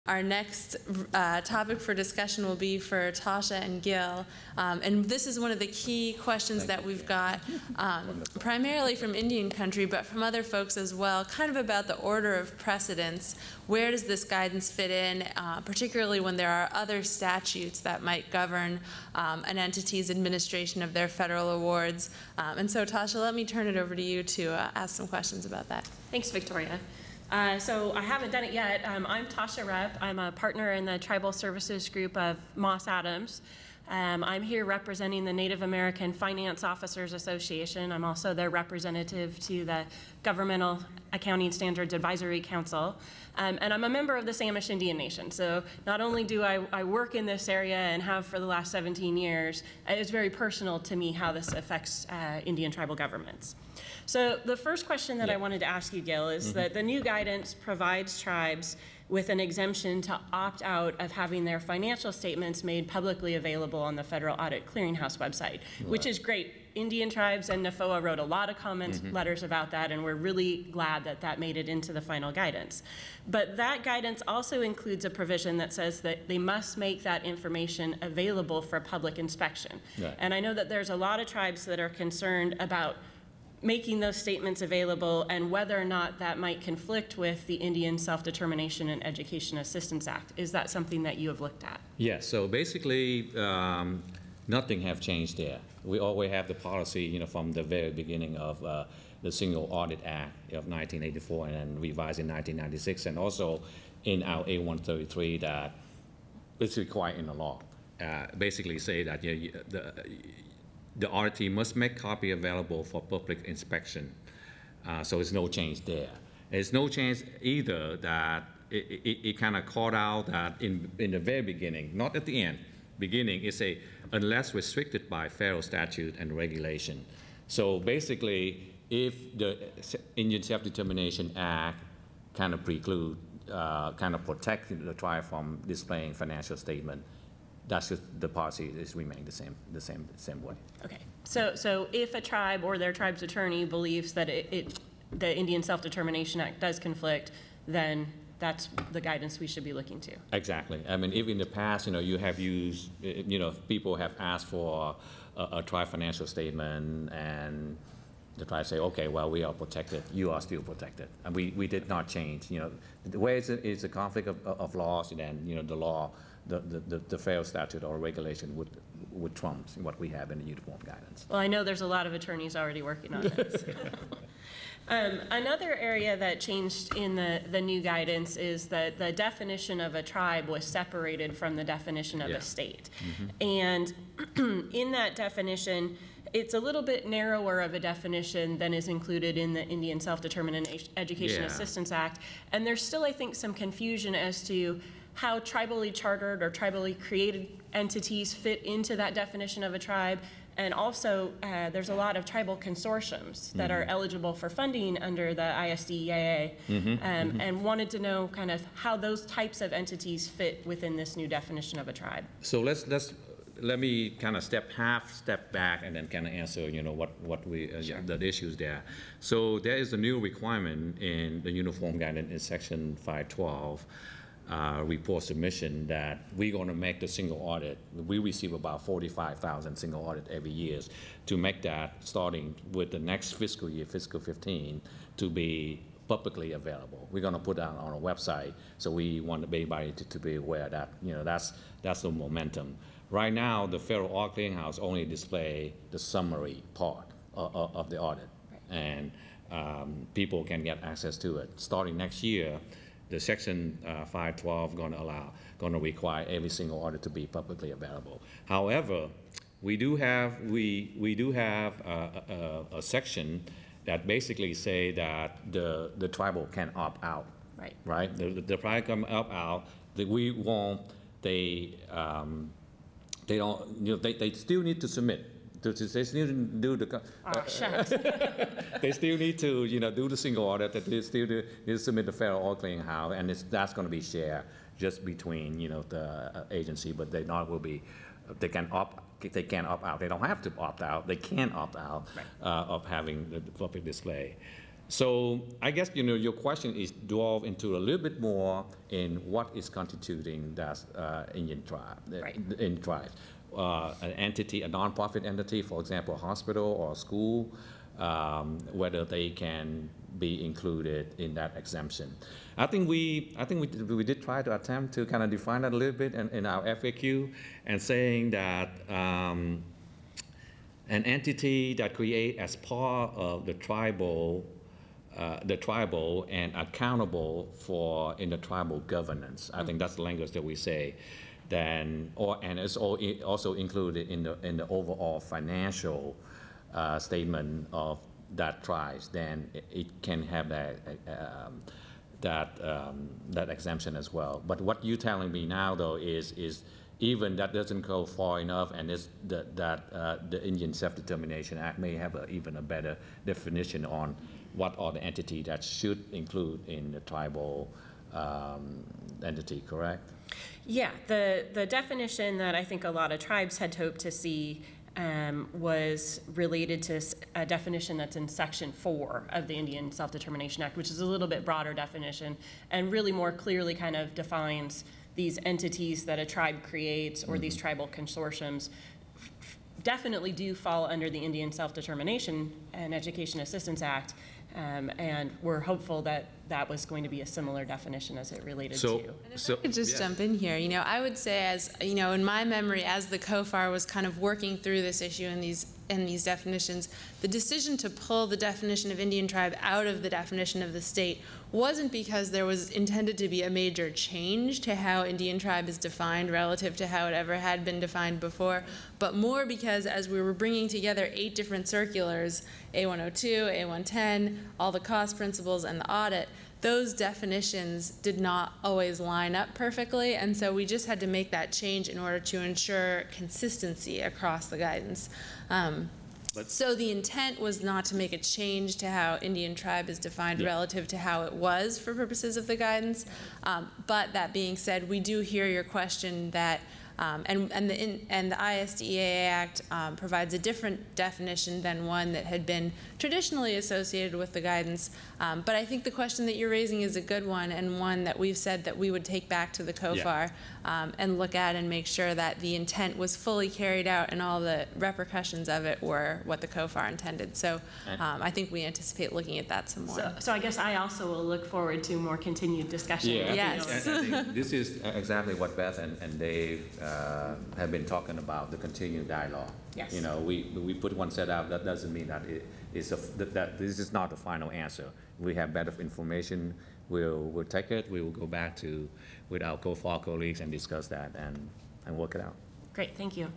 Our next topic for discussion will be for Tasha and Gil, and this is one of the key questions that we've got primarily from Indian country, but from other folks as well, kind of about the order of precedence. Where does this guidance fit in, particularly when there are other statutes that might govern an entity's administration of their federal awards? And so, Tasha, let me turn it over to you to ask some questions about that. Thanks, Victoria. So I haven't done it yet. I'm Tasha Rep. I'm a partner in the Tribal Services Group of Moss Adams. I'm here representing the Native American Finance Officers Association. I'm also their representative to the Governmental Accounting Standards Advisory Council. And I'm a member of the Samish Indian Nation. So not only do I work in this area and have for the last 17 years, it's very personal to me how this affects Indian tribal governments. So the first question that I wanted to ask you, Gil, is that the new guidance provides tribes with an exemption to opt out of having their financial statements made publicly available on the Federal Audit Clearinghouse website, which is great. Indian tribes and NAFOA wrote a lot of comment letters about that, and we're really glad that that made it into the final guidance. But that guidance also includes a provision that says that they must make that information available for public inspection. And I know that there's a lot of tribes that are concerned about making those statements available and whether or not that might conflict with the Indian Self-Determination and Education Assistance Act. Is that something that you have looked at? Yes, so basically nothing have changed there. We always have the policy, from the very beginning of the Single Audit Act of 1984 and then revised in 1996, and also in our A133 that it's required in the law. Basically say that the auditee must make copy available for public inspection. So there's no change there. There's no change either that it kind of called out that in the very beginning, not at the end, beginning, it say unless restricted by federal statute and regulation. So basically, if the Indian Self-Determination Act kind of preclude, kind of protect the tribe from displaying financial statement, that's just the policy is remain the same way. Okay. So if a tribe or their tribe's attorney believes that the Indian Self-Determination Act does conflict, then that's the guidance we should be looking to. Exactly. I mean, if in the past, you have used, people have asked for a tribe financial statement, and the tribe say, okay, well, we are protected. You are still protected, and we did not change. The way it's a conflict of laws, and then the law. The federal statute or regulation would trump what we have in the uniform guidance. Well, I know there's a lot of attorneys already working on this. Another area that changed in the new guidance is that the definition of a tribe was separated from the definition of a state. And in that definition, it's a little bit narrower of a definition than is included in the Indian Self-Determination Education Assistance Act. And there's still, I think, some confusion as to how tribally chartered or tribally created entities fit into that definition of a tribe. And also, there's a lot of tribal consortiums that are eligible for funding under the ISDEA, and wanted to know kind of how those types of entities fit within this new definition of a tribe. So let me kind of step back and then kind of answer, what we the issues there. So there is a new requirement in the uniform guidance in section 512. Report submission that we're going to make the single audit. We receive about 45,000 single audit every year to make that, starting with the next fiscal year, fiscal 15, to be publicly available. We're going to put that on a website, so we want everybody to be aware that that's the momentum. Right now, the Federal Audit Clearinghouse only display the summary part of the audit, and people can get access to it. Starting next year, the section 512 going to require every single audit to be publicly available. However, we do have a section that basically say that the tribal can opt out. Right. The tribe can opt out. That we won't. They don't. They still need to submit. They still do the. They still need to, do the single audit. They still need to submit the federal audit clearinghouse, and that's going to be shared just between, the agency. But they not will be. They can opt. They can opt out. They don't have to opt out. They can opt out of having the public display. So I guess, your question is delve into a little bit more in what is constituting that Indian tribe, Right. in tribe. An entity, a nonprofit entity, for example, a hospital or a school, whether they can be included in that exemption. I think we did try to attempt to kind of define that a little bit in our FAQ, and saying that an entity that create as part of the tribal and accountable for in the tribal governance. I think that's the language that we say. And it's also included in the overall financial statement of that tribes. Then it can have that exemption as well. But what you're telling me now, though, is even that doesn't go far enough, and the Indian Self-Determination Act may have even a better definition on what are the entities that should include in the tribal entity, correct? Yeah, the definition that I think a lot of tribes had hoped to see was related to a definition that's in Section 4 of the Indian Self-Determination Act, which is a little bit broader definition and really more clearly kind of defines these entities that a tribe creates, or these tribal consortiums definitely do fall under the Indian Self-Determination and Education Assistance Act. And we're hopeful that that was going to be a similar definition as it related to. And if I could just jump in here, I would say, as in my memory, as the COFAR was kind of working through this issue in these definitions, the decision to pull the definition of Indian tribe out of the definition of the state wasn't because there was intended to be a major change to how Indian tribe is defined relative to how it ever had been defined before, but more because as we were bringing together 8 different circulars, A102, A110, all the cost principles, and the audit, those definitions did not always line up perfectly, and so we just had to make that change in order to ensure consistency across the guidance. So the intent was not to make a change to how Indian tribe is defined relative to how it was for purposes of the guidance. But that being said, we do hear your question that and the ISDEA Act provides a different definition than one that had been traditionally associated with the guidance. But I think the question that you're raising is a good one, and one that we've said that we would take back to the COFAR and look at and make sure that the intent was fully carried out and all the repercussions of it were what the COFAR intended. So I think we anticipate looking at that some more. So I guess I also will look forward to more continued discussion. Yes. I think this is exactly what Beth and Dave have been talking about, the continued dialogue. Yes. We put one set out. That doesn't mean that that this is not the final answer. We have better information. We'll take it. We will go back with our COFAR colleagues and discuss that and work it out. Great, thank you.